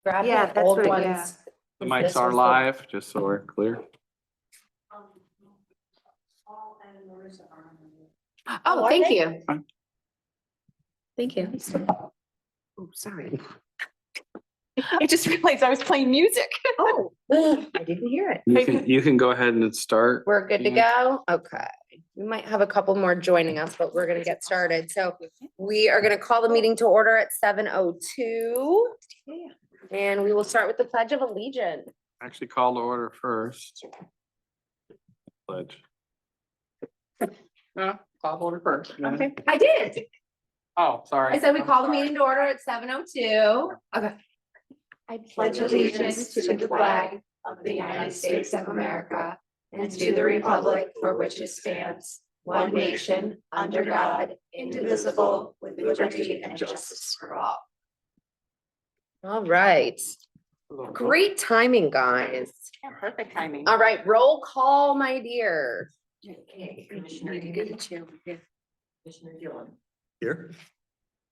grab Yeah, the that's old what- yeah. ones. The This mics are was live, just so we're clear. Oh, thank you. Fine. Thank you. Oh, sorry. I just realized I was playing music. Oh, I didn't hear it. You can go ahead and start. We're good to go? Okay. We might have a couple more joining us, but we're gonna get started. So we are gonna call the meeting to order at 7:02. And we will start with the Pledge of Allegiance. Actually call to order first. Pledge. No, call to order first. Okay, I did. Oh, sorry. I said we call the meeting to order at 7:02. Okay. I Pledge allegiance to the flag of the United States of America and to the republic for which it stands, one nation, under God, indivisible, with liberty and justice for all. All right. Great timing, guys. Perfect timing. All right, roll call, my dear. Okay, Commissioner, you get the chair. Commissioner Gillum. Here.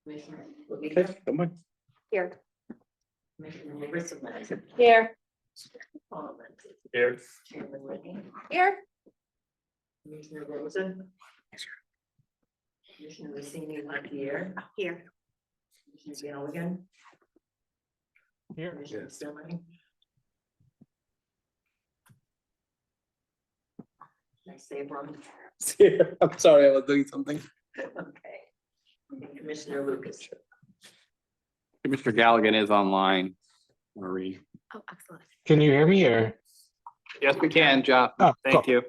Commissioner. Come on. Here. Commissioner Larissa Mattson. Here. Here. Chairman Whitney. Here. Commissioner Rosen. Commissioner Rossini Lapierre. Here. Commissioner Galligan. Here. Commissioner Sterling. Did I say it wrong? I'm sorry, I was doing something. Okay. And Commissioner Lucas. Mr. Galligan is online. Marie. Oh, excellent. Can you hear me or? Yes, we can, Jeff. Oh, Thank cool. you.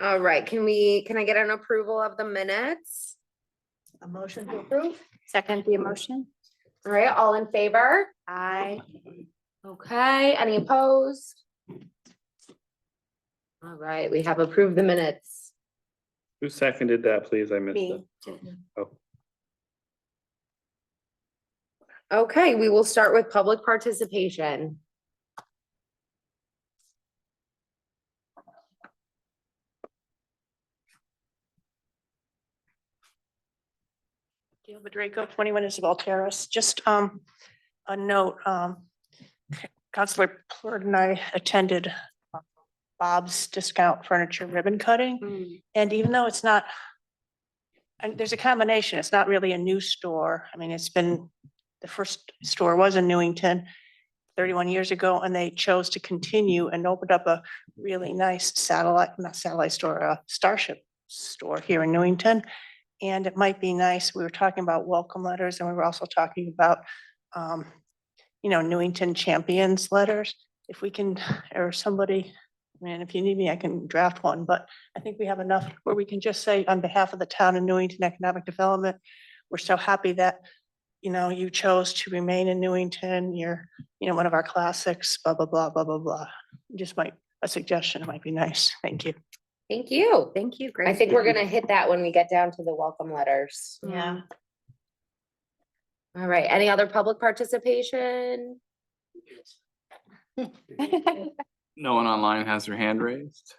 All right, can I get an approval of the minutes? A motion to approve? Second the motion. All right, all in favor? Aye. Okay, any opposed? All right, we have approved the minutes. Who seconded that, please? I missed Me. it. Oh, Okay, we will start with public participation. Gail Draco, 21 Isabel Terrace. Just a note, Counselor Plord and I attended Bob's Discount Furniture Ribbon Cutting. And even though it's not, and there's a combination, it's not really a new store. I mean, it's been, the first store was in Newington 31 years ago, and they chose to continue and opened up a really nice not satellite store, a Starship store here in Newington. And it might be nice, we were talking about welcome letters, and we were also talking about, Newington champions letters. If we can, or somebody, I mean, if you need me, I can draft one, but I think we have enough where we can just say on behalf of the town of Newington Economic Development, we're so happy that, you chose to remain in Newington, you're, one of our classics, blah, blah, blah, blah, blah, blah. Just a suggestion, it might be nice. Thank you. Thank you. Thank you. Great. I think we're gonna hit that when we get down to the welcome letters. Yeah. All right, any other public participation? no one online has their hand raised?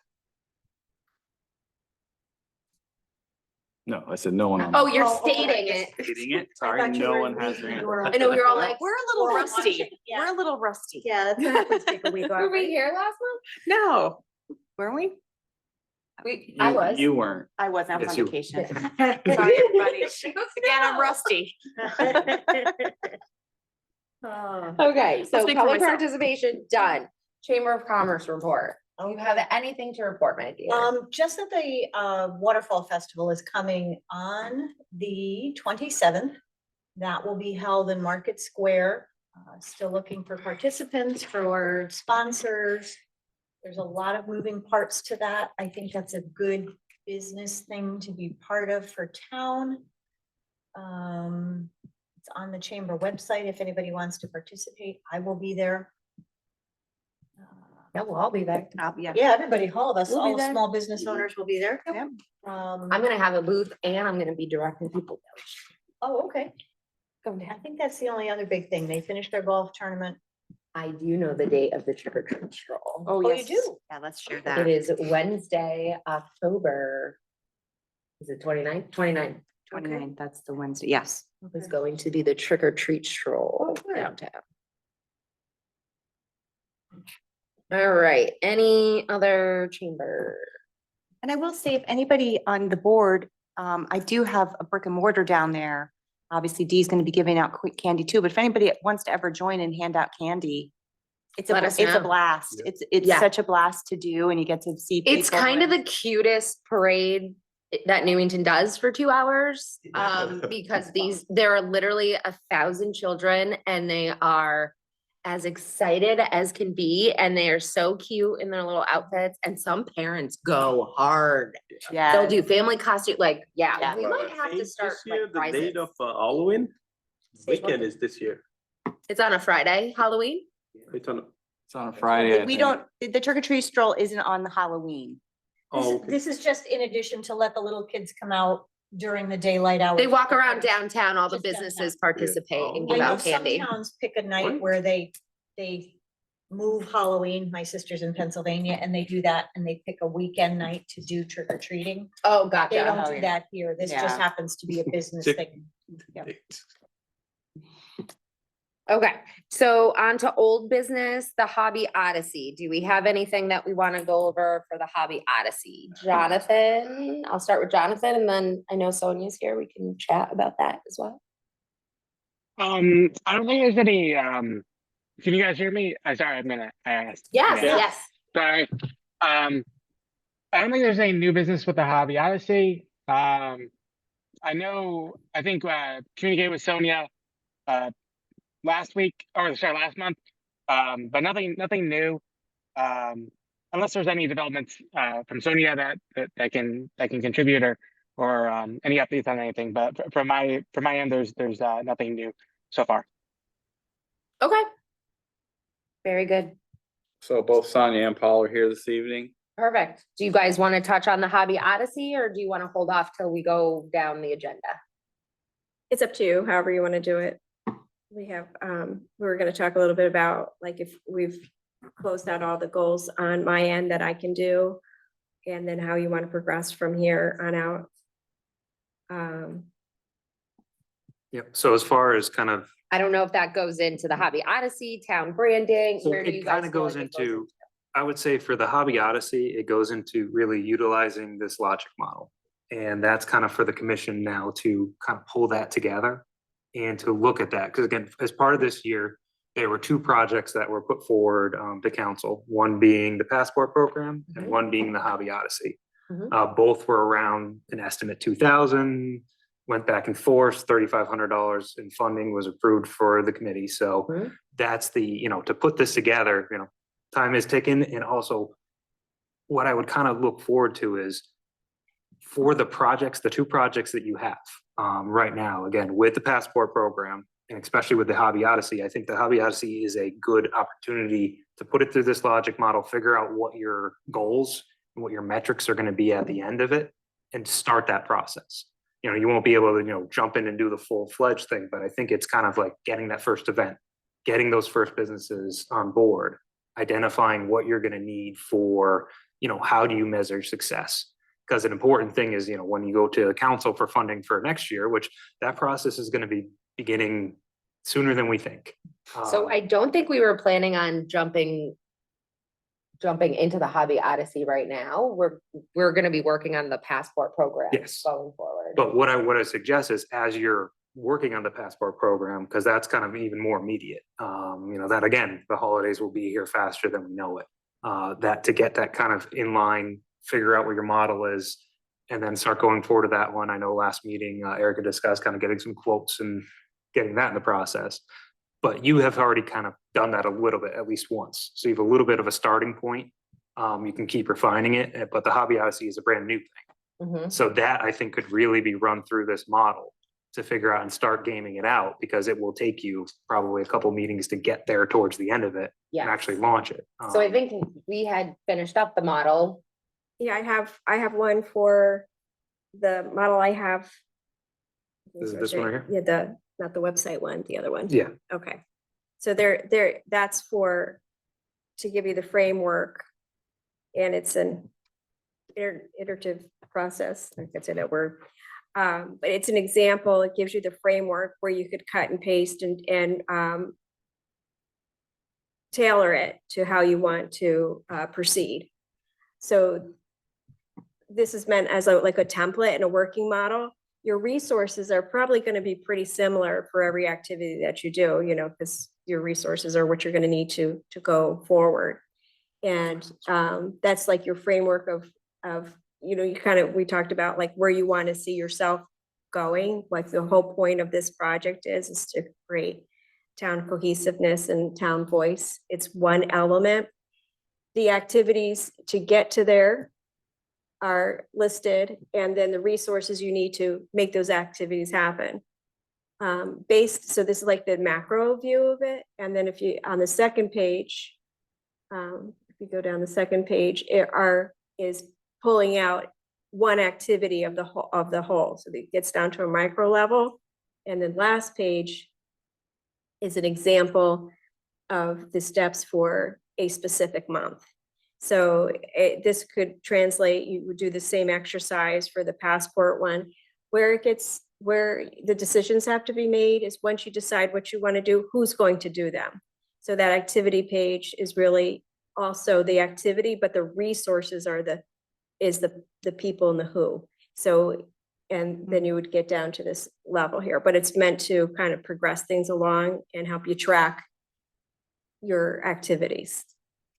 No, I said no one. Oh, online. you're Oh, okay. stating it. Stating it? Sorry, no one has their hand. I know, you're all like, we're a little We're all rusty. watching, yeah. We're a little rusty. Yeah, that's gonna have to take a week off. Were we right? here last No, were we? month? I was. You weren't. I was out Yes, on you- vacation. Sorry, everybody. Again, I'm rusty. Oh. Okay, so speak for public myself. participation, done. Chamber of Commerce report. Do you have anything to report, my dear? Just that the Waterfall Festival is coming on the 27th. That will be held in Market Square. Still looking for participants, for sponsors. There's a lot of moving parts to that. I think that's a good business thing to be part of for town. It's on the chamber website if anybody wants to participate. I will be there. Yeah, we'll all be there. Yeah, everybody, all of us, We'll be all the there. small business owners will be there. Yep. Um, I'm gonna have a booth and I'm gonna be directing people. oh, okay. Go I down. think that's the only other big thing. They finished their golf tournament. I do know the date of the trick or treat stroll. Oh, Oh, you yes. do? Yeah, let's share It that. is Wednesday, October. Is it 29th? 29th. 29th, that's the Wednesday, yes. is going to be the trick or treat stroll downtown. All right, any other chamber? And I will say, if anybody on the board, I do have a brick and mortar down there. Obviously, Dee's gonna be giving out quick candy too, but if anybody wants to ever join and hand out candy, Let us it's a know. blast. Yeah. It's Yeah. such a blast to do, and you get to see It's people kind of and- the cutest parade that Newington does for 2 hours. Because there are literally 1,000 children and they are as excited as can be, and they are so cute in their little outfits, and some parents go hard. They'll Yeah. do family costume, like, yeah, Yeah. we might have to This start year, like the date prizes. of Halloween weekend is this year. It's on a Friday, Halloween. It's on. It's on a Friday. I We think. don't, the trick or treat stroll isn't on the Halloween. Oh, okay. This is just in addition to let the little kids come out during the daylight hours. They walk around downtown, all the Just downtown. businesses participate and Oh. I give know out some candy. towns pick a night What? where they move Halloween. My sister's in Pennsylvania and they do that and they pick a weekend night to do trick or treating. Oh, They gotcha. don't Oh, do yeah. that here. This just Yeah. happens to be a business Sick. thing. Yep. Okay, so on to old business, the Hobby Odyssey. Do we have anything that we want to go over for the Hobby Odyssey? Jonathan, I'll start with Jonathan, and then I know Sonia's here. We can chat about that as well. I don't think there's any, can you guys hear me? I'm sorry, I'm gonna ask. Yes, Yeah. yes. Sorry. I don't think there's any new business with the Hobby Odyssey. I think, communicated with Sonia, last month. But nothing new. Unless there's any developments, from Sonia that can contribute or any updates on anything, but from my end, there's nothing new so far. Okay. Very good. So both Sonia and Paul are here this evening. Perfect. Do you guys want to touch on the Hobby Odyssey, or do you want to hold off till we go down the agenda? It's up to you, however you want to do it. We have, we were gonna talk a little bit about, like, if we've closed out all the goals on my end that I can do, and then how you want to progress from here on out. Yep, so as far as kind of, I don't know if that goes into the Hobby Odyssey, town branding, so where do you it guys? kind of feel goes like it into, I would say for the Hobby Odyssey, it goes into really utilizing this logic model. And that's kind of for the commission now to kind of pull that together and to look at that. Because again, as part of this year, there were 2 projects that were put forward to council, one being the passport program and Mhm. one being the Hobby Odyssey. Mhm. Both were around an estimate 2,000, went back and forth, $3,500 in funding was approved for the committee. So Mhm. that's the, to put this together, time is ticking. And also what I would kind of look forward to is for the projects, the 2 projects that you have right now, again, with the passport program, and especially with the Hobby Odyssey, I think the Hobby Odyssey is a good opportunity to put it through this logic model, figure out what your goals and what your metrics are going to be at the end of it, and start that process. You won't be able to, jump in and do the full-fledged thing, but I think it's kind of like getting that first event, getting those first businesses on board, identifying what you're going to need for, how do you measure success? Because an important thing is, when you go to the council for funding for next year, which that process is going to be beginning sooner than we think. So I don't think we were planning on jumping into the Hobby Odyssey right now. We're gonna be working on the passport program. Yes. Going forward. But what I suggest is as you're working on the passport program, because that's kind of even more immediate. That again, the holidays will be here faster than we know it. That to get that kind of in line, figure out what your model is, and then start going forward to that one. I know last meeting, Erica discussed kind of getting some quotes and getting that in the process. But you have already kind of done that a little bit, at least once. So you have a little bit of a starting point. You can keep refining it, but the Hobby Odyssey is a brand new thing. Mhm. So that I think could really be run through this model to figure out and start gaming it out, because it will take you probably a couple meetings to get there towards the end of it and Yeah. actually launch it. So I think we had finished up the model. Yeah, I have one for the model I have. Is it this one right here? Yeah, not the website one, the other one. Yeah, Okay. So that's to give you the framework. And it's an iterative process, like I said, that But it's an example, it gives you the framework where you could cut and paste and tailor it to how you want to proceed. So this is meant as like a template and a working model. Your resources are probably going to be pretty similar for every activity that you do, because your resources are what you're going to need to go forward. And that's like your framework of we talked about like where you want to see yourself going. Like the whole point of this project is to create town cohesiveness and town voice. It's one element. The activities to get to there are listed, and then the resources you need to make those activities happen. So this is like the macro view of it. And then if you, on the second page, if you go down the second page, is pulling out one activity of the whole. So it gets down to a micro level. And then last page is an example of the steps for a specific month. So this could translate, you would do the same exercise for the passport one. Where the decisions have to be made is once you decide what you want to do, who's going to do them. So that activity page is really also the activity, but the resources are the people and the who. So, and then you would get down to this level here, but it's meant to kind of progress things along and help you track your activities.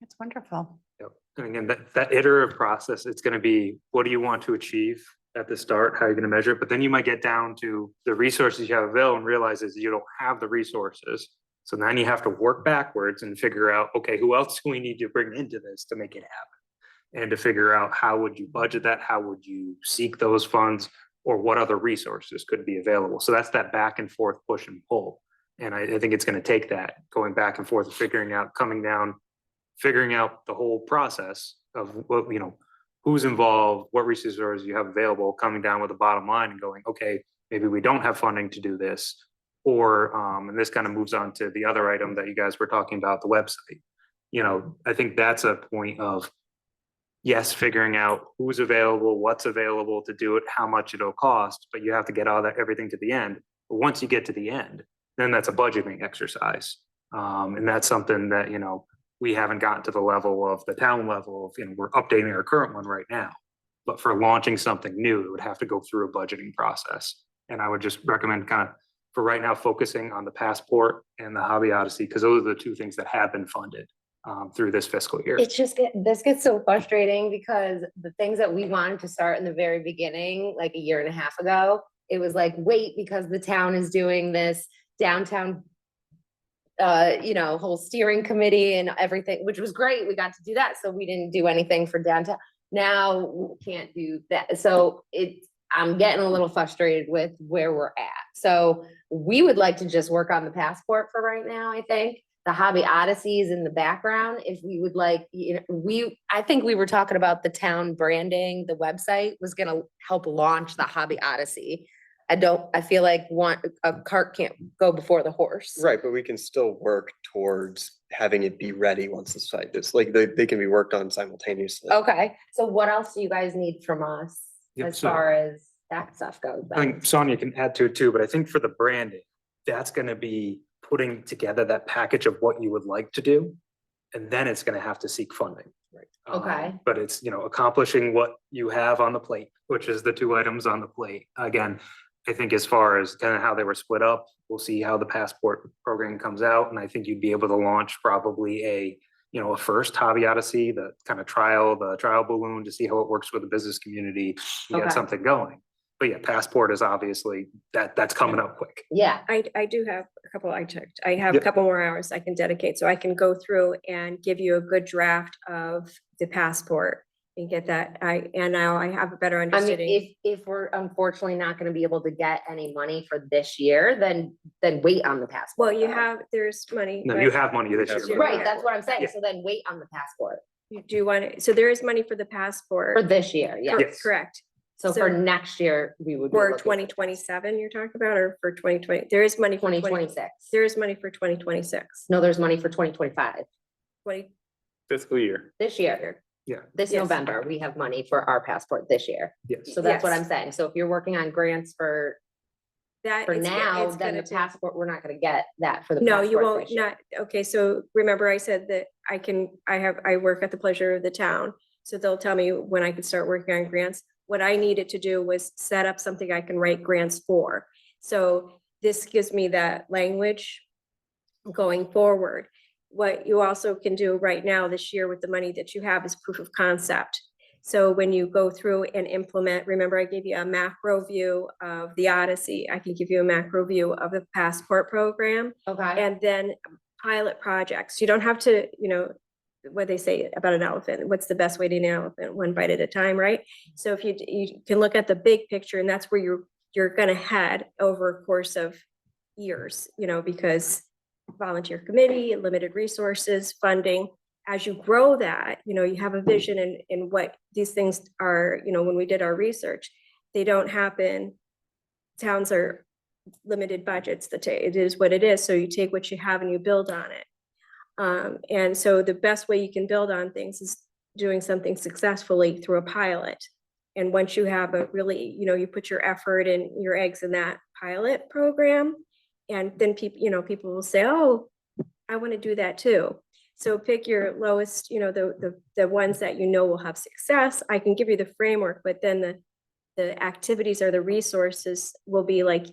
That's wonderful. Yep. And again, that iterative process, it's gonna be, what do you want to achieve at the start? How are you gonna measure it? But then you might get down to the resources you have available and realizes you don't have the resources. So then you have to work backwards and figure out, okay, who else do we need to bring into this to make it happen? And to figure out how would you budget that? How would you seek those funds? Or what other resources could be available? So that's that back and forth push and pull. And I think it's gonna take that going back and forth, figuring out, coming down, figuring out the whole process of what, who's involved, what resources you have available, coming down with a bottom line and going, okay, maybe we don't have funding to do this. Or, and this kind of moves on to the other item that you guys were talking about, the website. I think that's a point of, yes, figuring out who's available, what's available to do it, how much it'll cost, but you have to get all that, everything to the end. But once you get to the end, then that's a budgeting exercise. And that's something that, we haven't gotten to the level of the town level of, we're updating our current one right now. But for launching something new, it would have to go through a budgeting process. And I would just recommend kind of, for right now, focusing on the passport and the Hobby Odyssey, because those are the two things that have been funded through this fiscal year. It's just, this gets so frustrating because the things that we wanted to start in the very beginning, like a year and a half ago, it was like, wait, because the town is doing this downtown, whole steering committee and everything, which was great. We got to do that. So we didn't do anything for downtown. Now we can't do that. So I'm getting a little frustrated with where we're at. So we would like to just work on the passport for right now, I think. The Hobby Odyssey is in the background. If we would like, I think we were talking about the town branding, the website was gonna help launch the Hobby Odyssey. I feel like a cart can't go before the horse. Right, but we can still work towards having it be ready once the site is, like, they can be worked on simultaneously. Okay, so what else do you guys need from us Yep, as so- far as that stuff goes? I think Sonia can add to it too, but I think for the branding, that's gonna be putting together that package of what you would like to do. And then it's gonna have to seek funding. Right. Okay. But it's, accomplishing what you have on the plate, which is the two items on the plate. Again, I think as far as kind of how they were split up, we'll see how the passport program comes out. And I think you'd be able to launch probably a first Hobby Odyssey, the trial balloon to see how it works with the business community. You Okay. got something going. But yeah, passport is obviously that's coming up quick. Yeah, I do have a couple, I checked, I have a Yep. couple more hours I can dedicate, so I can go through and give you a good draft of the passport and get that, now I have a better I mean, understanding. if we're unfortunately not gonna be able to get any money for this year, then wait on the passport. Well, though. there's money. No, right? you have money this year. Right, that's what I'm saying. Yeah. So then wait on the passport You do want, so there is money for the passport. for this year, yeah. Yes. Correct. So So- for next year, we would. be For looking 2027 you're talking about, or for 2020, there is money for 2026. There is money for 2026. No, there's money for 2025 20, Fiscal year. this year. This Yes. November, we have money for our passport this year. Yes. So that's what Yes. I'm saying. So if you're working on grants for That it's now, it's then gonna the be- passport, we're not gonna get that for the No, passport. you won't, this year. not, okay, so remember I said that I work at the pleasure of the town. So they'll tell me when I can start working on grants. What I needed to do was set up something I can write grants for. So this gives me that language going forward. What you also can do right now this year with the money that you have is proof of concept. So when you go through and implement, remember I gave you a macro view of the Odyssey. I can give you a macro view of the passport program. Okay, And then pilot projects. You don't have to, what they say about an elephant, what's the best way to eat an elephant? One bite at a time, right? So if you can look at the big picture, and that's where you're gonna head over a course of years, because volunteer committee, limited resources, funding. As you grow that, you have a vision in what these things are, when we did our research, they don't happen. Towns are limited budgets, it is what it is. So you take what you have and you build on it. And so the best way you can build on things is doing something successfully through a pilot. And once you have a really, you put your effort and your eggs in that pilot program, and then people will say, oh, I want to do that too. So pick your lowest, the ones that will have success. I can give you the framework, but then the activities or the resources will be like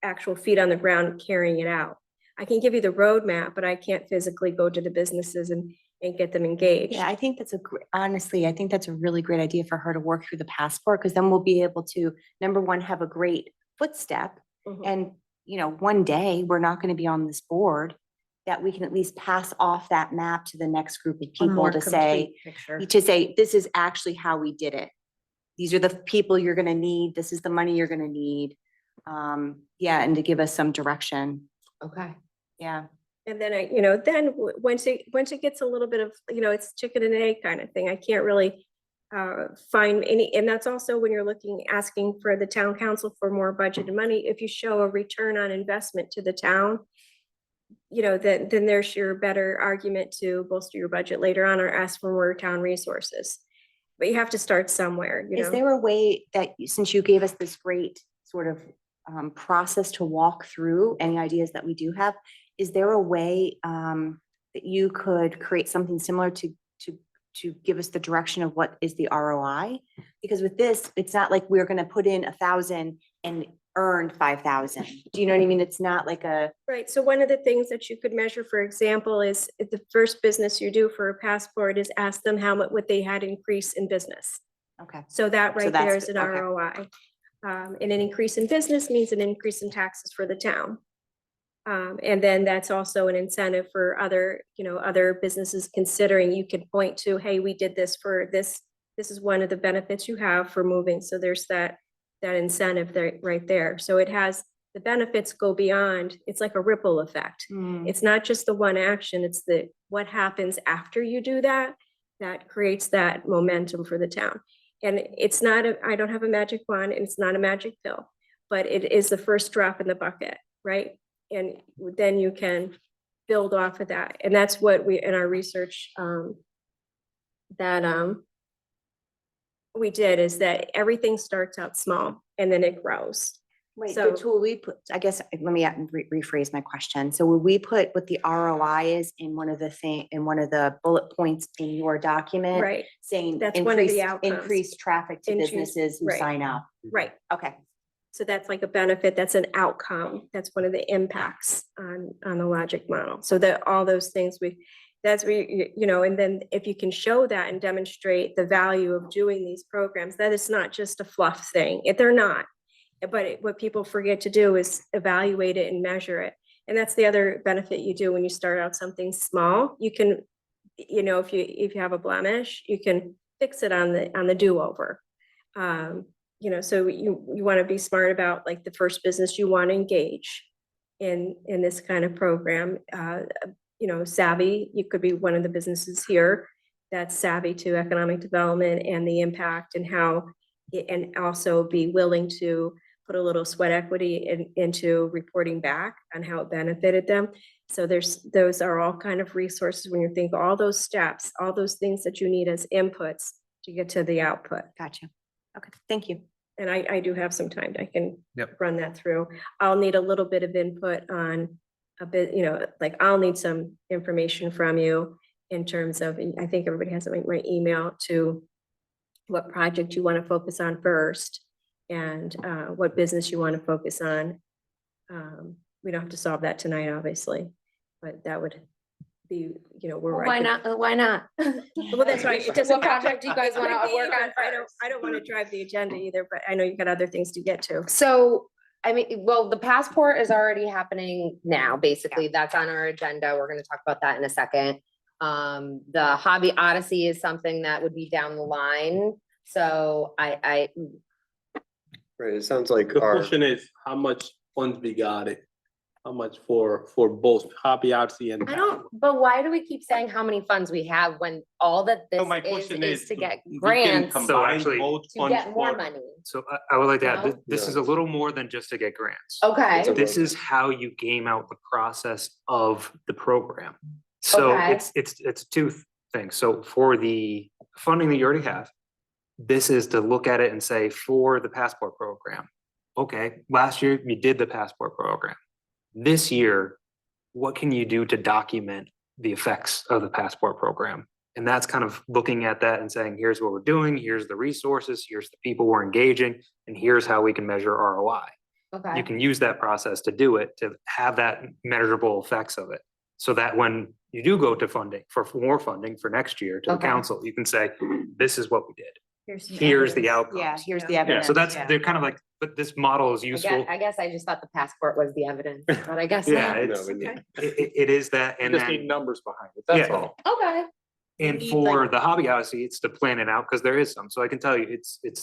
actual feet on the ground carrying it out. I can give you the roadmap, but I can't physically go to the businesses and get them engaged. Yeah, I think that's honestly, I think that's a really great idea for her to work through the passport, because then we'll be able to, number one, have a great footstep. Mhm. And, one day we're not going to be on this board, that we can at least pass off that map to the next group of a people more to say, complete picture. this is actually how we did it. These are the people you're going to need. This is the money you're going to need. And to give us some direction. Okay. Yeah. And then once it gets a little bit of, it's chicken and egg kind of thing, I can't really find any, and that's also when you're asking for the town council for more budgeted money. If you show a return on investment to the town, then there's your better argument to bolster your budget later on or ask for more town resources. But you have to start somewhere, Is there a way that, since you gave us this great sort of process to walk through any ideas that we do have, is there a way that you could create something similar to give us the direction of what is the ROI? Because with this, it's not like we're going to put in 1,000 and earn 5,000. Do you know what I mean? It's not like a. Right. So one of the things that you could measure, for example, is if the first business you do for a passport is ask them how much what they had increase in business. Okay. So that right there that's is an good. Okay. ROI. And an increase in business means an increase in taxes for the town. And then that's also an incentive for other businesses considering. You could point to, hey, we did this for this. This is one of the benefits you have for moving. So there's that incentive there, right there. So it has, the benefits go beyond, it's like a ripple effect. It's not just the one action, it's what happens after you do that creates that momentum for the town. And it's not, I don't have a magic wand and it's not a magic pill, but it is the first drop in the bucket, right? And then you can build off of that. And that's what we, in our research, we did, is that everything starts out small and then it grows. Wait, So- so will we put, I guess, let me rephrase my question. So will we put what the ROI is in one of the bullet points in your document? Right, Saying That's one of the increase, outcomes. increase traffic to Increase- businesses who right. sign up. right. Okay. So that's like a benefit, that's an outcome, that's one of the impacts on the logic model. So that all those things that's where, and then if you can show that and demonstrate the value of doing these programs, that it's not just a fluff thing, they're not. But what people forget to do is evaluate it and measure it. And that's the other benefit you do when you start out something small. You can, if you have a blemish, you can fix it on the do-over. So you want to be smart about like the first business you want to engage in this kind of program. Savvy, you could be one of the businesses here that's savvy to economic development and the impact and how, and also be willing to put a little sweat equity into reporting back on how it benefited them. So those are all kind of resources when you think all those steps, all those things that you need as inputs to get to the output. Gotcha. Okay, thank you. And I do have some time, I can Yep. run that through. I'll need a little bit of input on a bit, like I'll need some information from you in terms of, I think everybody has my email to what project you want to focus on first and what business you want to focus on. We don't have to solve that tonight, obviously, but that would be, where I Why could- not? Why not? Well, that's right. It doesn't. What project do you guys want to Could be, work on but first? I don't want to drive the agenda either, but I know you've got other things to get to. So, I mean, well, the passport is already happening now, basically, that's on our agenda, we're gonna talk about that in a second. The Hobby Odyssey is something that would be down the line, so Right, it sounds like The our, question is, how much funds we got it? How much for both Hobby Odyssey and? I don't, but why do we keep saying how many funds we have when all that So my this question is to get we can grants, to combine actually- both funds get more for- money? So I would like to add, No? this is a little more than just to get grants. Okay, It's This is how you game out the process of the program. So Okay. it's two things. So for the funding that you already have, this is to look at it and say, for the passport program, okay, last year you did the passport program. This year, what can you do to document the effects of the passport program? And that's kind of looking at that and saying, here's what we're doing, here's the resources, here's the people we're engaging, and here's how we can measure ROI. You okay, can use that process to do it, to have that measurable effects of it. So that when you do go to funding, for more funding for next year to the Okay. council, you can say, this is what we did. Some Here's the evidence. outcomes. Yeah, here's the Yeah, evidence. so that's, yeah. they're kind of like, but this model is useful. I guess I just thought the passport was the evidence, but I guess Yeah, not. it's, No, we it, it is that, We and just need then, numbers behind it, that's Yeah. all. Okay, and need, for like- the Hobby Odyssey, it's to plan it out, because there is some, so I can tell you,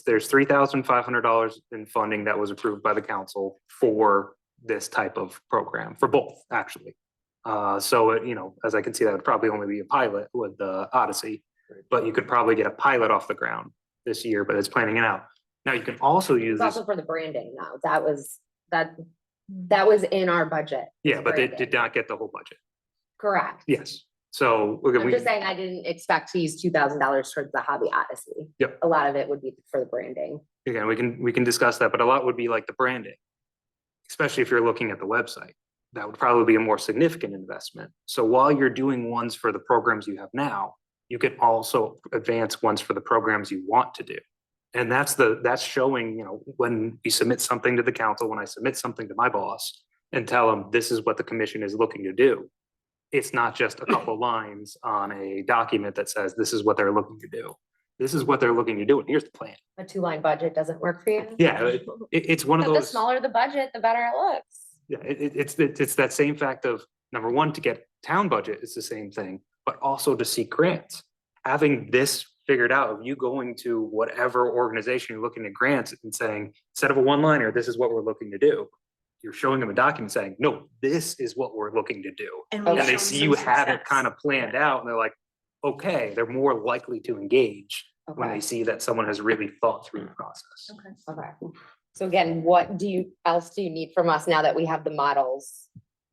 there's $3,500 in funding that was approved by the council for this type of program, for both, actually. So, as I can see, that would probably only be a pilot with the Odyssey, but you could probably get a pilot off the ground this year, but it's planning it out. Now, you can also use it's this, also for the branding though, that was in our budget. yeah, but they branding. did not get the whole budget. Correct. Yes, so. okay, I'm we- just saying, I didn't expect to use $2,000 towards the Hobby Odyssey. Yep. A lot of it would be for the branding. Again, we can discuss that, but a lot would be like the branding. Especially if you're looking at the website, that would probably be a more significant investment. So while you're doing ones for the programs you have now, you can also advance ones for the programs you want to do. And that's showing, when you submit something to the council, when I submit something to my boss and tell them this is what the commission is looking to do. It's not just a couple lines on a document that says this is what they're looking to do. This is what they're looking to do, and here's the plan. A 2-line budget doesn't work for you? Yeah, it's one of But the those. smaller the budget, the better it looks. Yeah, it's that same fact of, number one, to get town budget is the same thing, but also to seek grants. Having this figured out, of you going to whatever organization you're looking at grants and saying, instead of a one-liner, this is what we're looking to do. You're showing them a document saying, no, this is what we're looking to do. And Okay. we've And they shown see some you have it success. kind of planned out, and they're like, okay, they're more likely to engage when Okay. they see that someone has really thought through the process. Okay. So again, what else do you need from us now that we have the models?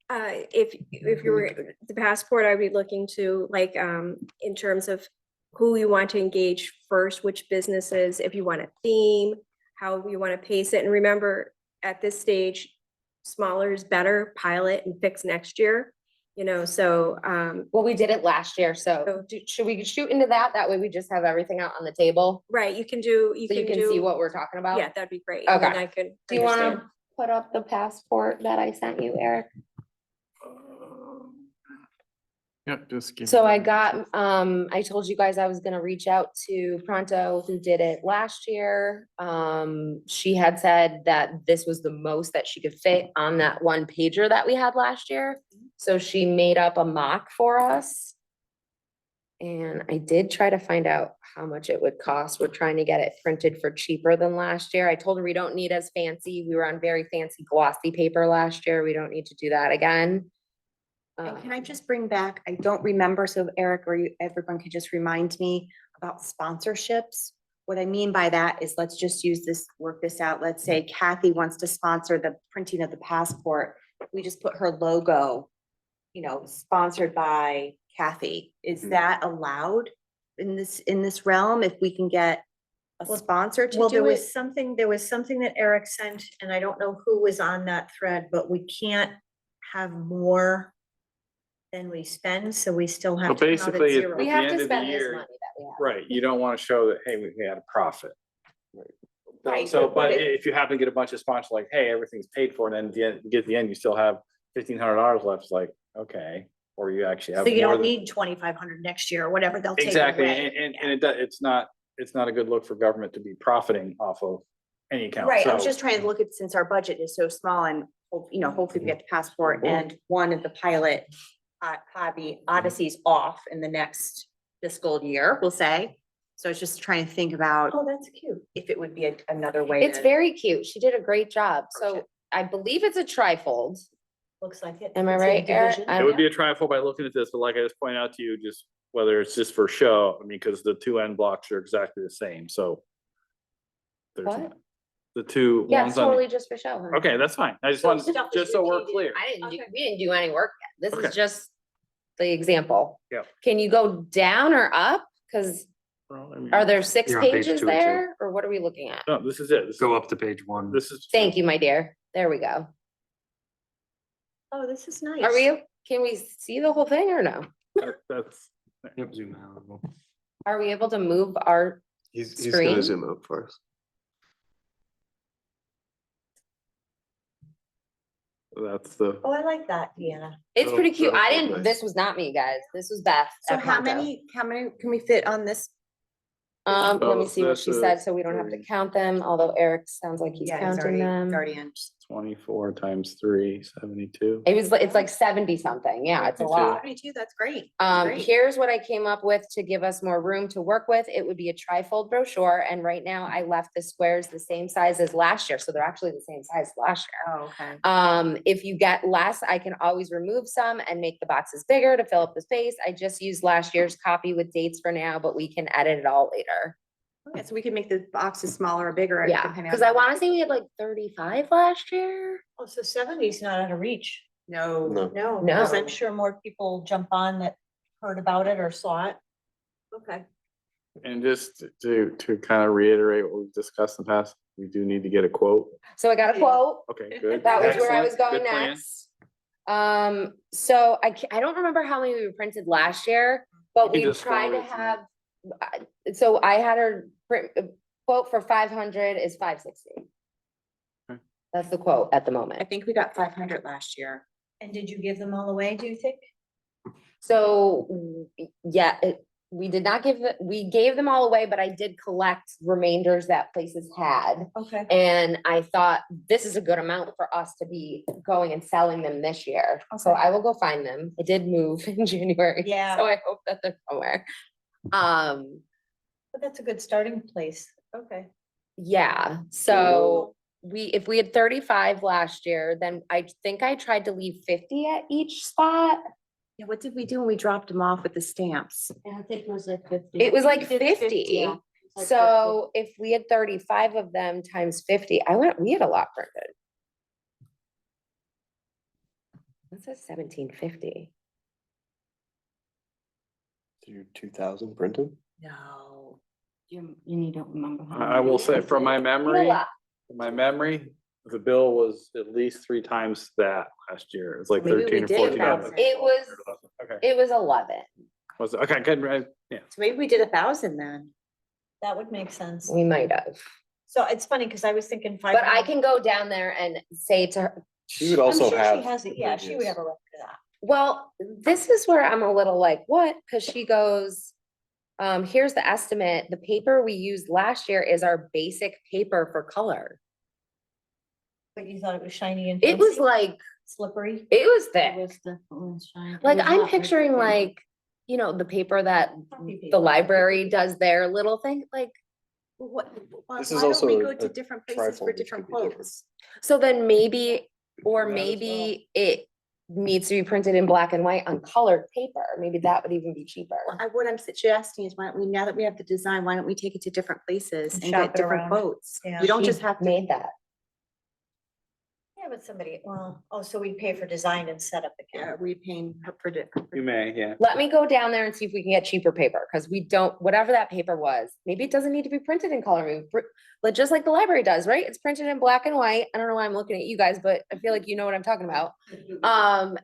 If you were, the passport, I'd be looking to like, in terms of who you want to engage first, which businesses, if you want a theme, how you want to pace it. And remember, at this stage, smaller is better, pilot and fix next year, so, Well, we did it last year, so should we shoot into that? That way we just have everything out on the table, right, you can do, so you can see what we're talking about? yeah, that'd be great. And then Okay. I could Do you understand. wanna put up the passport that I sent you, Eric? Yep, just give. So me I that. got, I told you guys I was gonna reach out to Pronto, who did it last year. She had said that this was the most that she could fit on that one pager that we had last year. So she made up a mock for us. And I did try to find out how much it would cost. We're trying to get it printed for cheaper than last year. I told her we don't need as fancy. We were on very fancy glossy paper last year. We don't need to do that again. And can I just bring back, I don't remember, so Eric or everyone could just remind me about sponsorships. what I mean by that is let's just use this, work this out. Let's say Kathy wants to sponsor the printing of the passport. We just put her logo, sponsored by Kathy. Is that allowed in this realm if we can get a Well- sponsor to Well, there do it? was something that Eric sent, and I don't know who was on that thread, but we can't have more than we spend, so we still have So to come out at basically, zero. We At have the to end of the spend this year, money that we have. right, you don't want to show that, hey, we had a profit. Right, So, but but it- if you happen to get a bunch of sponsors like, hey, everything's paid for, and then at the end, you get to the end, you still have $1,500 left, it's like, okay, or you actually have. So you more don't than- need 2,500 next year or whatever they'll take Exactly, away. and it does, it's not a good look for government to be profiting off of any account. Right, I was So- just trying to look at, since our budget is so small and, hopefully we get the passport and one of the pilot hobby Odyssey's off in the next fiscal year, we'll say. So I was just trying to think about Oh, that's cute. if it would be another way. It's very cute. She did a great job. So I believe it's a trifold. Looks like it. Am I It's a right, Eric? division. I It would be a trifold by looking at this, but like I just pointed out to you, just whether it's just for show, I mean, because the two end blocks are exactly the same, so. there's What? not- The two Yeah, ones it's on, totally just for show. huh? okay, that's fine. I just So wanted, stuff is just so we're repeated. clear. We didn't do any work yet. This Okay. is just the example. Yep. Can you go down or up? Cause Well, I mean, are there 6 You're on page pages 2 or 2. there or what are we looking at? No, this is it. Go up to page 1. This is. Thank you, my dear. There we go. Oh, this is nice. Are we, can we see the whole thing or no? That's, Yep, zoom out a little. Are we able to move our, He's Screen? gonna zoom out for us. that's the, Oh, I like that, Deanna. it's Oh, pretty cute. I so didn't, nice. this was not me, guys. This was Beth. So at how Pronto. many can we fit on this? Let me So see what this she said, is so we don't have to 3. count them, although Eric sounds like he's Yeah, counting them. already in. 24 times 3, 72. It's like 70 something. Yeah, it's a 72. lot. 22, that's great. That's great. Here's what I came up with to give us more room to work with. It would be a trifold brochure, and right now I left the squares the same size as last year, so they're actually the same size as last year. Oh, okay. If you get less, I can always remove some and make the boxes bigger to fill up the space. I just used last year's copy with dates for now, but we can edit it all later. Okay, so we can make the boxes smaller or bigger. Yeah, depending on because I how want to many- say we had like 35 last year. Oh, so 70 is not out of reach. No. No. No, No. because I'm sure more people jump on that heard about it or saw it. Okay. And just to kind of reiterate what we've discussed in the past, we do need to get a quote. So I got a quote. Okay, good. That was where I Excellent. was going Good plan. next. So I don't remember how many we printed last year, but You can we just tried to forward it to me. have. So I had her print, quote for 500 is 560. Okay. That's the quote at the I moment. think we got 500 last year. And did you give them all away, do you think? So, yeah, we did not we gave them all away, but I did collect remainders that places had. Okay. And I thought this is a good amount for us to be going and selling them this year. So Okay. I will go find them. I did move in January. Yeah. So I hope that they're somewhere. But that's a good starting place. Okay. Yeah, so if we had 35 last year, then I think I tried to leave 50 at each spot. Yeah, what did we do when we dropped them off with the stamps? I think it was like 50. It was like We did 50. yeah. Like So if we had 35 of them times 50, we had a lot printed. That says 1750. Do 2,000 printed? No. You need to remember. how I will say from my We had a memory, lot. the bill was at least 3 times that last year. It's like Maybe we 13 or did 14. about It was, Okay. it was 11. Was it? Okay, good, right, yeah. So maybe we did 1,000 then. That would make sense. We might have, So it's funny because I was thinking five. but I can go down there and say to her, She would I'm also sure have. she has it. Yeah, she would previous- have a record of that. well, this is where I'm a little like, what? Cause she goes, here's the estimate. The paper we used last year is our basic paper for color. But you thought it was shiny and It was fancy? like, Slippery. it was It thick. was definitely shiny. It Like was I'm not picturing paper. like, the paper that Copy the paper. library does their little thing, like, What, why This is don't also we a- go to a different places for trifold, which different could be different. quotes? so then maybe, or That as maybe it, needs to be printed in black and white on colored paper. Maybe that would even be cheaper. What I'm suggesting is why don't we, now that we have the design, why don't we take it to different places And and shop get it different around. quotes? Yeah. We don't She just have to. made that. Yeah, but somebody, well, oh, so we pay for design and setup again. Are we paying her for it? You may, yeah. Let me go down there and see if we can get cheaper paper, because we don't, whatever that paper was, maybe it doesn't need to be printed in color. Maybe like just like the library does, right? It's printed in black and white. I don't know why I'm looking at you guys, but I feel like you know what I'm talking about.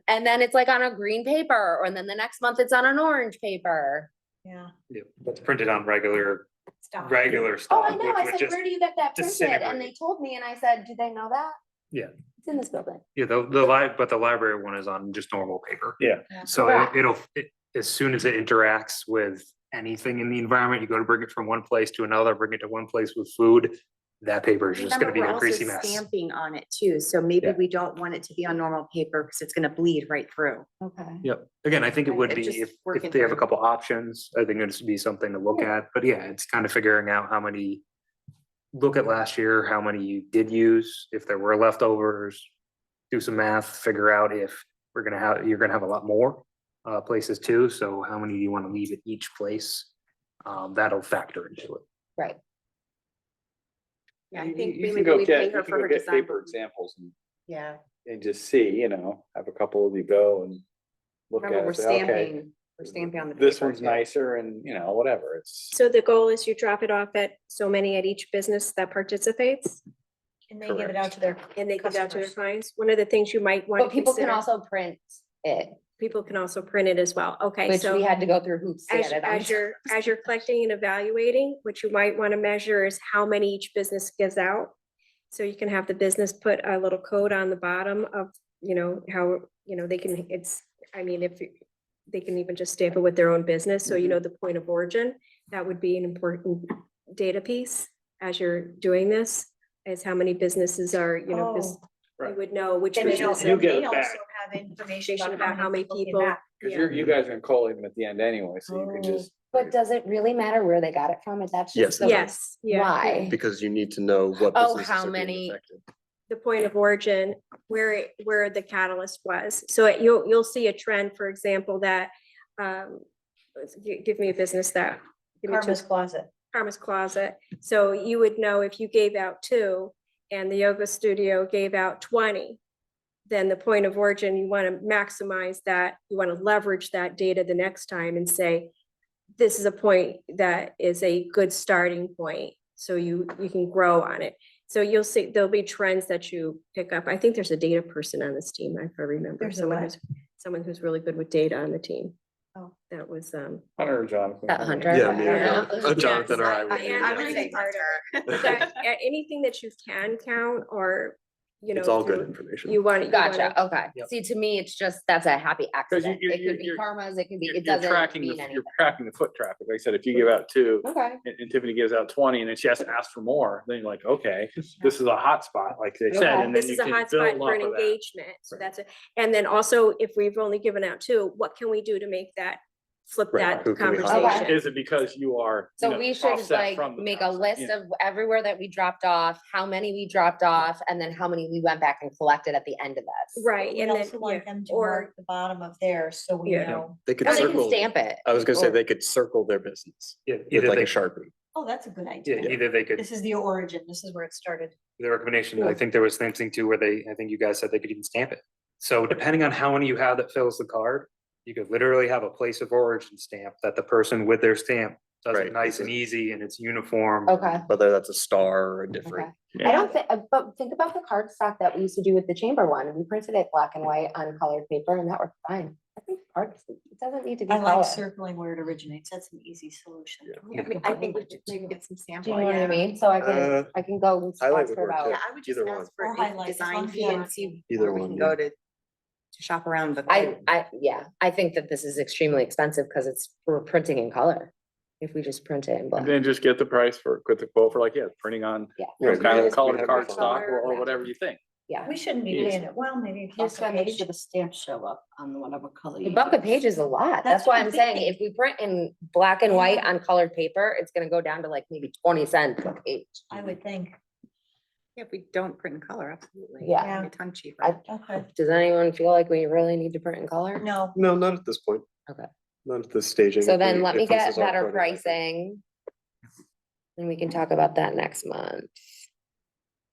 And then it's like on a green paper, and then the next month it's on an orange paper. Yeah. Yeah, that's printed on regular Stop. Oh, Oh, I stock, know. which I would said, just, where do you get that printed? And disintegrate. they told me, and I said, do they know that? Yeah. It's in this building. yeah, but the library one is on just normal paper. Yeah. So Correct. as soon as it interacts with anything in the environment, you go to bring it from one place to another, bring it to one place with food, that paper is just gonna Remember, be we're a also greasy mess. stamping on it too, so maybe Yeah. we don't want it to be on normal paper because it's gonna bleed right through. Okay. Yep. Again, I think it Right, would it be just if working they have a through. couple options, I think it'd be something to look at, but yeah, it's kind of figuring out how many. Look at last year, how many you did use, if there were leftovers, do some math, figure out if you're gonna have a lot more places too, so how many do you want to leave at each place? That'll factor into it. Right. Yeah, I think You we can maybe go we pay get, her you for can her go get design. paper examples Yeah, and just see, you know, have a couple of you go and look at remember, it, say, okay, we're stamping on the. this paper, one's too. nicer and, you know, whatever, it's. So the goal is you drop it off at so many at each business that participates, And they give it out to their. and they give out to their Customers. clients. One of the things you might want to But people can consider, also print it, people can also print it as well. Okay, which so we had to go through hoops to as, get it on. as you're collecting and evaluating, what you might want to measure is how many each business gives out. So you can have the business put a little code on the bottom of, you know, how, you know, they can, I mean, if they can even just stamp it with their own business, so you know the point of origin. That would be an important data piece as you're doing this, is how many businesses are, you know, this, Oh, you would know which Then they business. You get they it also back. have information About how many came people. back. Cause Yeah. you guys are gonna collate them at the end anyway, so you can just. But does it really matter where they got it from? That's Yes, just it the. Yes, yeah. Why? Because you need to know what Oh, businesses how are being many- affected. The point of origin, where the catalyst was. So you'll see a trend, for example, that, give me a business that. give me two- Karma's Closet. Karma's Closet. So you would know if you gave out 2 and the yoga studio gave out 20, then the point of origin, you want to maximize that, you want to leverage that data the next time and say, this is a point that is a good starting point, so you can grow on it. So you'll see, there'll be trends that you pick up. I think there's a data person on this team, if I remember. There's a what? Someone who's really good with data on the team. Oh. That was, Hunter or Jonathan. That Hunter? Yeah, me Yeah. and Jonathan or I I- would. be- I would yeah. say that, anything that you can count or, you know. It's all good through- information. You want it. Gotcha, okay. Yep. See, to me, it's just, that's a happy accident. you- It could be you're- karmas, it can be, You're it you're doesn't tracking, mean you're anything. tracking the foot traffic. Like I said, if you give out 2 Okay, and Tiffany gives out 20 and then she has to ask for more, then you're like, okay, this is a hot spot, like they said, Okay. and then This you is a can hot build spot for off an of that. engagement, so Right. that's it. And then also, if we've only given out 2, what can we do to make that, flip Right, that who can we hire? conversation? Is it because you are? you so know, we should offset like from the make a outside? list Yeah. of everywhere that we dropped off, how many we dropped off, and then how many we went back and collected at the end of this. Right, We and then, also want yeah, them to or, mark the bottom of theirs, so we Yeah. know. They could Or they can circle, stamp it. I was gonna say or- they could circle their business Yeah, with either like they, a Sharpie. Oh, that's a good yeah, idea. either they could, This is the origin. This is where it started. the recommendation, I think there was something too where I think you guys said they could even stamp it. So depending on how many you have that fills the card, you could literally have a place of origin stamp that the person with their stamp does Right, it nice and easy and it's uniform. Okay, Whether that's a star or a okay. different. I don't think, but think about the card stock that we used to do with the chamber one. We printed it black and white on colored paper and that worked fine. I think cards, it doesn't need to be I like color. circling where it originates. That's an easy solution. Yeah. I think we should maybe get some Do sample. you know what I mean? So I can go and highlight ask would her work, about. too. Yeah, I would just Either one. ask for Or a highlight, as design long as fee you and want see Either where we one, can yeah. go to shop around. But Yeah, I think that this is extremely expensive because we're printing in color. If we just print it in black. And then just get the price quit the quote for like, yeah, printing on Yeah. you know, kind Yeah, of colored we have card the stock or color. whatever you think. Yeah. We shouldn't be Yes. paying it. Well, maybe. Just plus a gotta make page. sure the stamps show up on whatever color. A you buck a use. page is a lot. That's That's why what I'm I'm saying thinking. if we print in black and white on colored paper, it's gonna go down to like maybe 20 cents a page. I would think. If we don't print in color, absolutely. Yeah. It'd be A ton cheaper. Okay. Does anyone feel like we really need to print in color? No, No, not at this point. Okay. Not at this staging. So If then we- let me if this get is our better prototyping. pricing. And we can talk about that next month.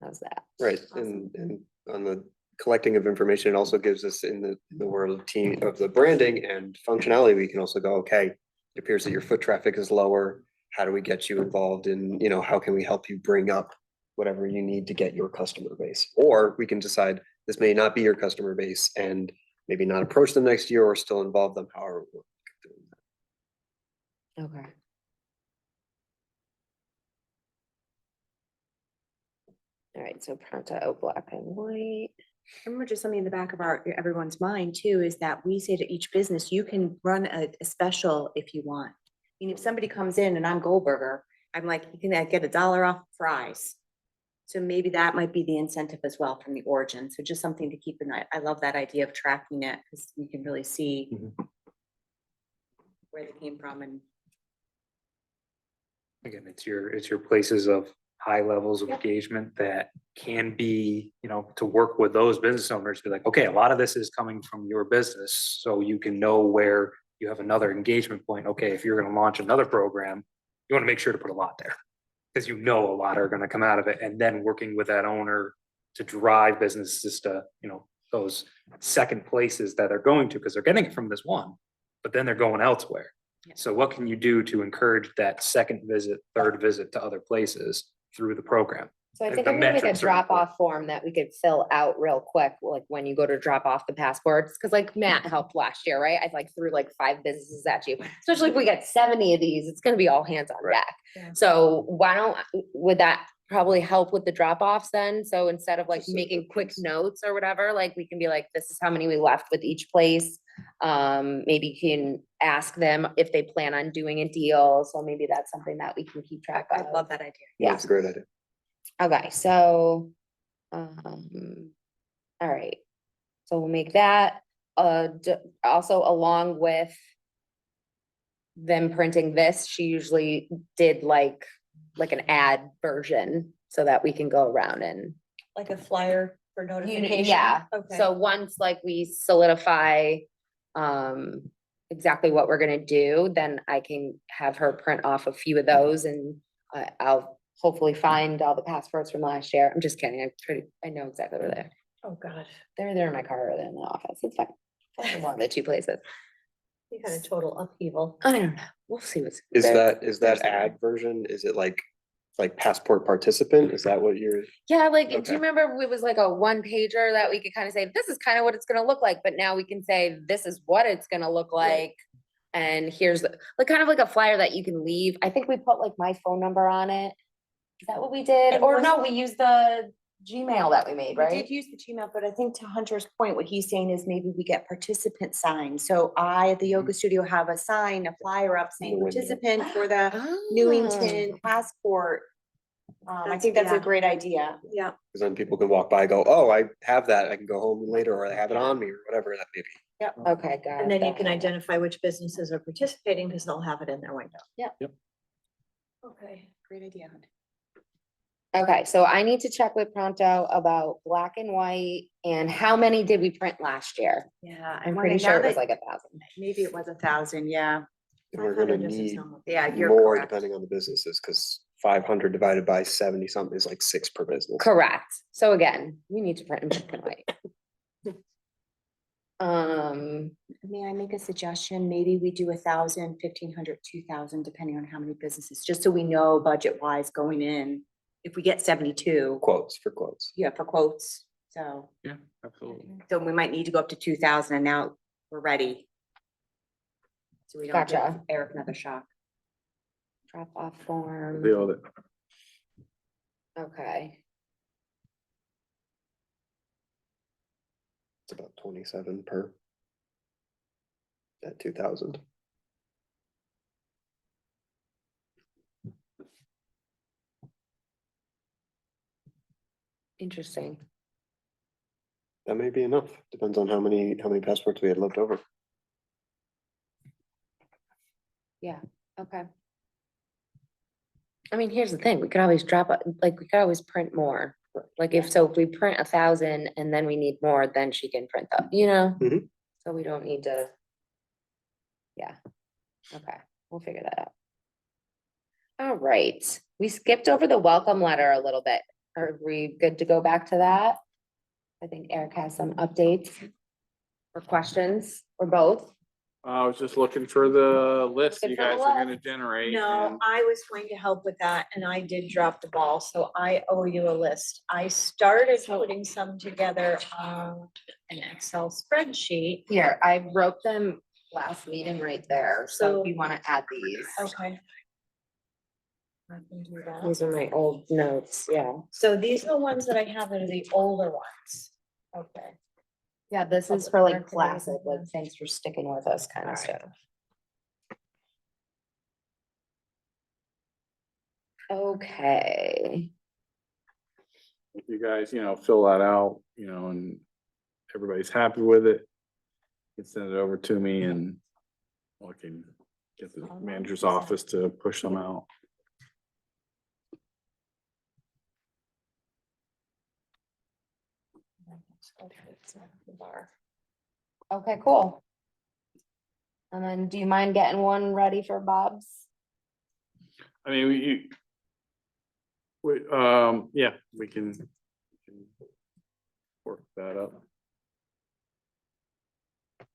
How's that? Right, and on the collecting of information, it also gives us in the world of team of the branding and functionality, we can also go, okay, it appears that your foot traffic is lower. How do we get you involved in, how can we help you bring up whatever you need to get your customer base? Or we can decide this may not be your customer base and maybe not approach them next year or still involve them, however. we're doing that. Okay. All right, so pronto, black and white. Remember just something in the back of everyone's mind too, is that we say to each business, you can run a special if you want. I mean, if somebody comes in and I'm Goldberger, I'm like, you can get $1 off fries. So maybe that might be the incentive as well from the origin. So just something to keep in mind. I love that idea of tracking it because you can really see where they came from and. Again, it's your places of high levels of engagement that can be, to work with those business owners, be like, okay, a lot of this is coming from your business. So you can know where you have another engagement point. Okay, if you're gonna launch another program, you wanna make sure to put a lot there. Because a lot are gonna come out of it, and then working with that owner to drive businesses to, those second places that they're going to, because they're getting it from this one, but then they're going elsewhere. So what can you do to encourage that second visit, third visit to other places through the program? So I Like think the I'm gonna make a metrics are drop off form that we could fill out real quick, like when you go to drop off the passports, because like Matt helped last year, right? I like threw like 5 businesses at you, especially if we get 70 of these, it's gonna be all hands on deck. Yeah. So would that probably help with the drop offs then? So instead of like Just so making that quick it's- notes or whatever, like we can be like, this is how many we left with each place. Maybe you can ask them if they plan on doing a deal. So maybe that's something that we can keep track of. I love that idea. Yeah. That's a great idea. Okay, so, all right. So we'll make that, also along with them printing this, she usually did like an ad version so that we can go around and. like a flyer for notification. Yeah, Okay. so once like we solidify, exactly what we're gonna do, then I can have her print off a few of those and I'll hopefully find all the passports from last year. I'm just kidding. I know exactly where they're. Oh, God. They're in my car or they're in the office. It's fine. Find one of the 2 places. You had a total upheaval. I don't know. We'll see what's. Is there- that there's- ad version, is it like passport participant? Is that what you're? Yeah, like, do Okay. you remember it was like a 1-pager that we could kind of say, this is kind of what it's gonna look like, but now we can say, this is what it's gonna look like. And here's like kind of like a flyer that you can leave. I think we put like my phone number on it. Is that what we did? And Or was- no, we used the Gmail that we made, We right? did use the Gmail, but I think to Hunter's point, what he's saying is maybe we get participant signs. So I, at the yoga studio, have a sign, a flyer up saying The window. participant for the Oh. Newington passport. I think that's a yeah. great idea. Yeah. Because then people can walk by, and go, oh, I have that, I can go home later, or I have it on me, or whatever that may be. Okay, got it. And then you got can it. identify which businesses are participating because they'll have it in their window. Yep. Yep. Okay. Great idea, Hunter. Okay, so I need to check with Pronto about black and white and how many did we print last year? Yeah. I'm pretty sure it was like 1,000. Maybe it was 1,000, yeah. And we're gonna 500 doesn't need sound like- Yeah, you're more correct. depending on the businesses, because 500 divided by 70 something is like 6 per business. Correct. So again, we need to print in black and white. May I make a suggestion? Maybe we do 1,000, 1,500, 2,000, depending on how many businesses, just so we know budget wise going in. If we get 72, Quotes for quotes. yeah, for quotes, so. Yeah, absolutely. So we might need to go up to 2,000 and now we're ready. So we don't give Gotcha. Eric another shock. Drop off form. The other, Okay. It's about 27 per. At 2,000. Interesting. That may be enough, depends on how many passports we had left over. Okay. I mean, here's the thing, we could always we could always print more. Like if we print 1,000 and then we need more, then she can print them, you know? Mhm. So we don't need to. Yeah, okay, we'll figure that out. All right, we skipped over the welcome letter a little bit. Are we good to go back to that? I think Eric has some updates or questions or both. I was just looking for the list Looking you for the guys are gonna list. generate. No, and- I was going to help with that and I did drop the ball, so I owe you a list. I started putting some together on an Excel spreadsheet. Here, I wrote them last meeting right there, so So- if you wanna add these. Okay. I can do that. These are my old notes, yeah. So these are the ones that I have that are the older ones. Okay. Yeah, this is Public for like record, classic, like yeah. thanks for sticking with us kind of Alright. stuff. Okay, If you guys, fill that out, and everybody's happy with it, you can send it over to me and I can get the manager's office to push them out. okay, cool. And then do you mind getting one ready for Bob's? I mean, yeah, we can work that up. I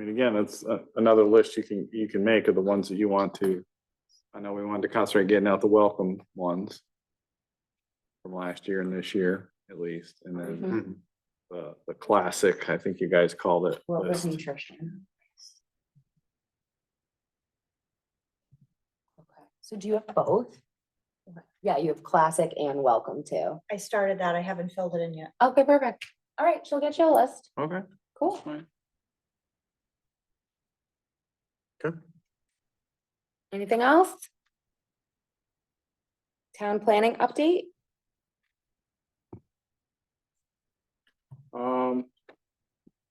mean, again, it's another list you can make of the ones that you want to. I know we wanted to concentrate getting out the welcome ones from last year and this year at least, and then the classic, I think you guys called it. What was list. nutrition? Okay, so do you have both? Yeah, you have classic and welcome too. I started that. I haven't filled it in yet. Okay, perfect. All right, she'll get you a list. Okay. Cool. Fine. Okay. Anything else? Town planning update?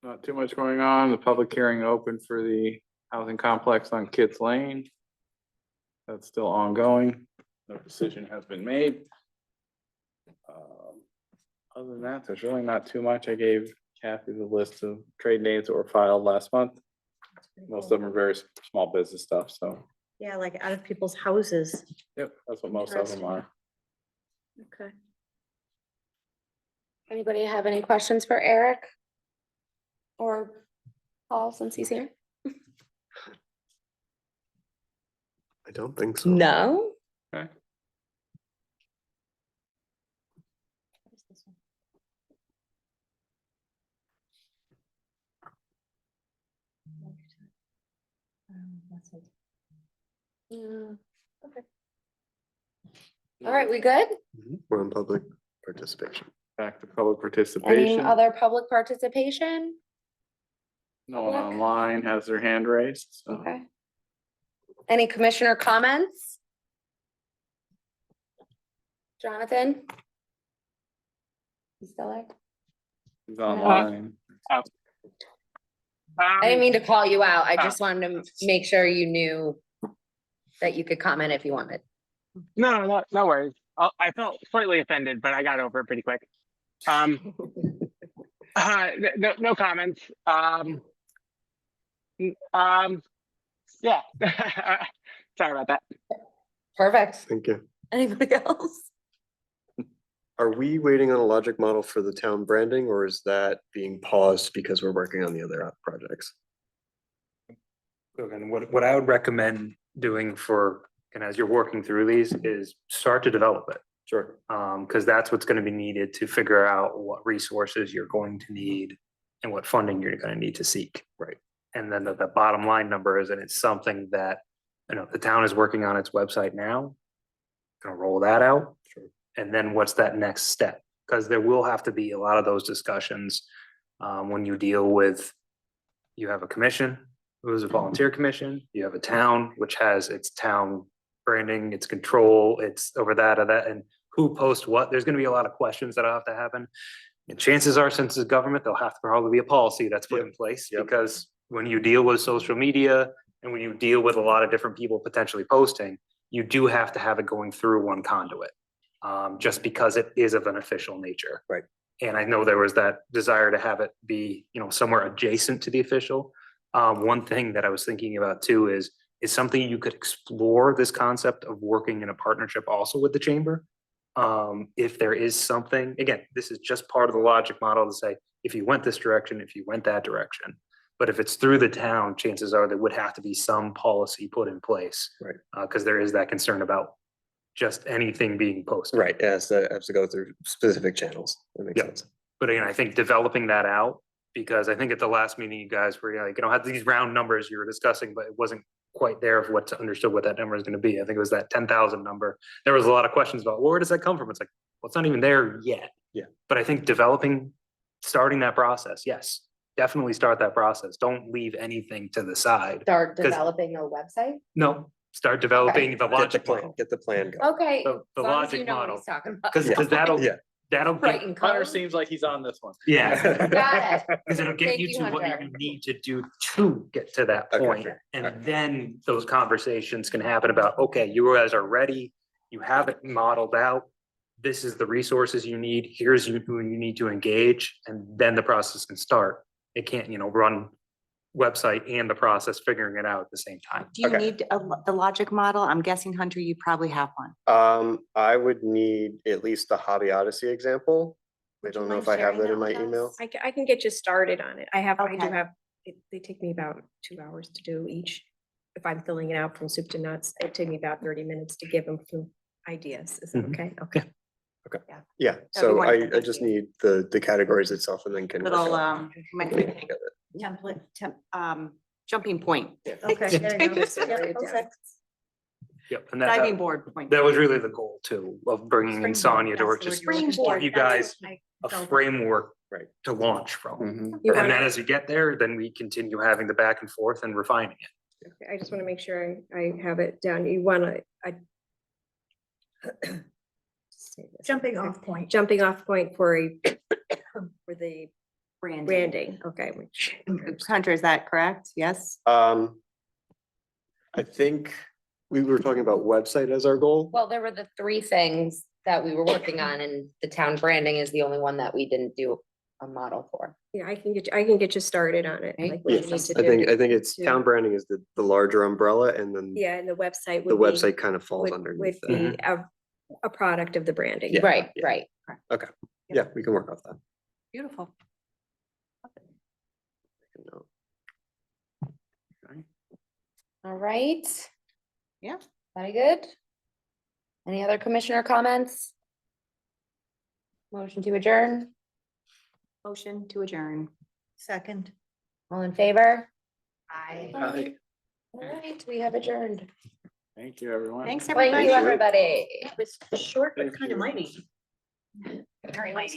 Not too much going on. The public hearing open for the housing complex on Kids Lane. That's still ongoing. No decision has been made. Other than that, there's really not too much. I gave Kathy the list of trade names that were filed last month. Most of them are very small business stuff, so, Yeah, like out of people's houses. yep, that's what most of them are. Okay. Anybody have any questions for Eric? Or Paul, since he's here? I don't think so. No? Okay. Yeah. Okay. All right, we good? We're in public participation. Back to public Any participation. other public participation? No one public? online has their hand raised, so. Okay. Any commissioner comments? Jonathan? You still there? He's online. I didn't mean to call you out. I just wanted to make sure you knew that you could comment if you wanted. No worries. I felt slightly offended, but I got over it pretty quick. No comments. Yeah. Sorry about that. Perfect. Thank you. Anybody else? Are we waiting on a logic model for the town branding, or is that being paused because we're working on the other projects? So again, what I would recommend doing and as you're working through these, is start to develop it. Sure. Because that's what's gonna be needed to figure out what resources you're going to need and what funding you're gonna need to seek. Right. And then the bottom line number is, and it's something that, the town is working on its website now. Gonna roll that out. Sure. And then what's that next step? Because there will have to be a lot of those discussions when you deal with, you have a commission, who's a volunteer commission, you have a town, which has its town branding, its control, it's over that or that, and who posts what. There's gonna be a lot of questions that'll have to happen. And chances are, since it's government, there'll have to probably be a policy that's put in place, Yep. because when you deal with social media and when you deal with a lot of different people potentially posting, you do have to have it going through one conduit. just because it is of an official nature. Right. And I know there was that desire to have it be, somewhere adjacent to the official. One thing that I was thinking about too is something you could explore this concept of working in a partnership also with the chamber. If there is something, again, this is just part of the logic model to say, if you went this direction, if you went that direction. But if it's through the town, chances are there would have to be some policy put in place. Right. Because there is that concern about just anything being posted. Right, it has to go through specific channels. That makes Yeah. sense. But again, I think developing that out, because I think at the last meeting, you guys were like, have these round numbers you were discussing, but it wasn't quite there of what to understood what that number is going to be. I think it was that 10,000 number. There was a lot of questions about, well, where does that come from? It's like, well, it's not even there yet. Yeah. But I think starting that process, yes, definitely start that process. Don't leave anything to the side. Start 'Cause- developing a website? No, start developing the Get the logic plan, model. get the plan going. Okay. The as long as you logic know what model. he's talking about. Because Yeah. that'll Right, get, in Hunter color? seems like he's on this one. yeah. Got it. Because it'll get Thank you you, to what Hunter. you need to do to get to that Okay, point. sure. And then those conversations can happen about, okay, you guys are ready, you have it modeled out. This is the resources you need, here's who you need to engage, and then the process can start. It can't, run website and the process figuring it out at the same time. Do you Okay. need the logic model? I'm guessing, Hunter, you probably have one. I would need at least the Hobby Odyssey example. I Would you don't know mind if I have sharing that that in my with us? email. I can get you started on it. I do Okay. have, they take me about 2 hours to do each. If I'm filling it out from soup to nuts, it take me about 30 minutes to give them some ideas. Is that Mhm. okay? Okay. Yeah, be so wonderful. I Thank just you. need the categories itself and then can. work Little, out might the be meaning of it. template, jumping point. Okay. there you go. Just write it down. Okay. Yep. And Diving board point. that was really the goal too, of bringing in Sonia to work, That's just the word you were give looking you for. guys I a felt- framework Right. to launch from. Mhm. You And want- then as we get there, then we continue having the back and forth and refining it. Okay, I just want to make sure I have it down. You want to, Jumping off point. jumping off point for for the Branding. branding, okay. which- Hunter, is that correct? Yes? I think we were talking about website as our goal. Well, there were the three things that we were working on, and the town branding is the only one that we didn't do a model for. Yeah, I can get you started on it, Right. like what you need Yes, to I think do. it's town branding is the larger umbrella and then Yeah, and the website the would be. website kind of falls Would underneath that. be a product of the branding. Yeah. Right, yeah. right. Yeah, we can work off that. Beautiful. No. All right. Yeah. Very good. Any other commissioner comments? Motion to adjourn, Motion to adjourn. Second. all in favor? Aye. All right, we have adjourned. Thank you, everyone. Thanks, Thank everybody. you, everybody. It was short but kind of mighty. Very nice.